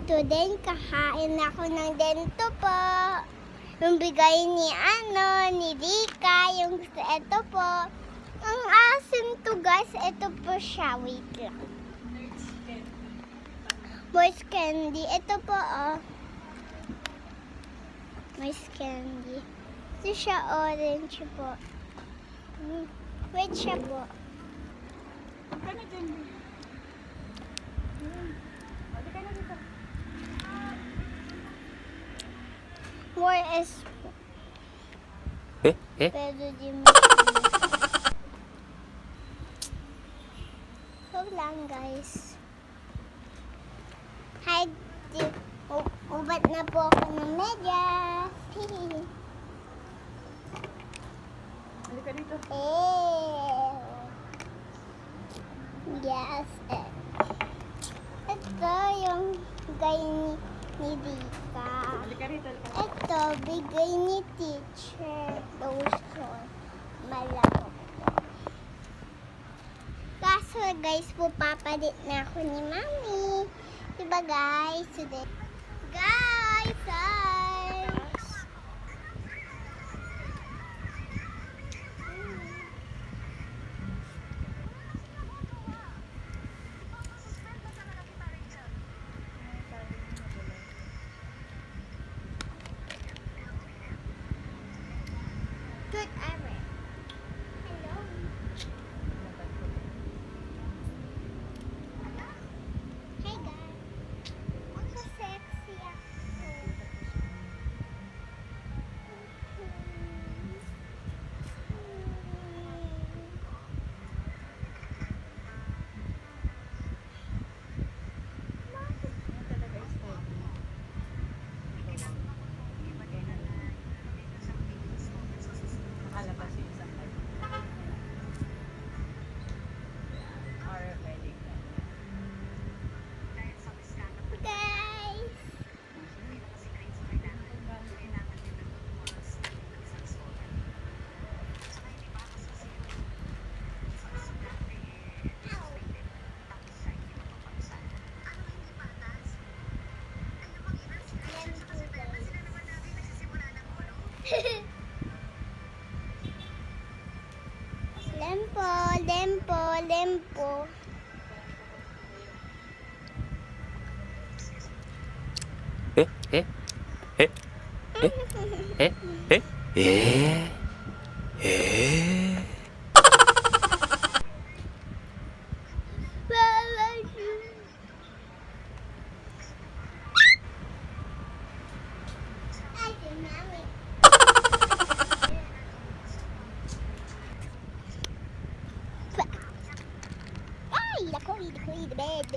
Today, kakain ako ng dento po. Yung bigay ni Rika. Yung ito po. Ang asim to guys. Ito po siya. Wait lang. Moist candy. Ito po oh. Moist candy. Ito siya orange po. Wait siya po. More is pero di mo. So lang guys. Hi, ubat na po ako ng medyas. Halika dito. Yes. Ito yung bigay ni Rika. Halika dito. Ito, bigay ni teacher. Lotion. Malaki po. Kaso guys, pupapalit na ako ni Mami. Diba guys? Today. Guys! Good ever. Hello. Hey guys. Ako sexy ako. Nakalabas yung isang light. Or wedding. Guys. Lempo. Ay, the bed.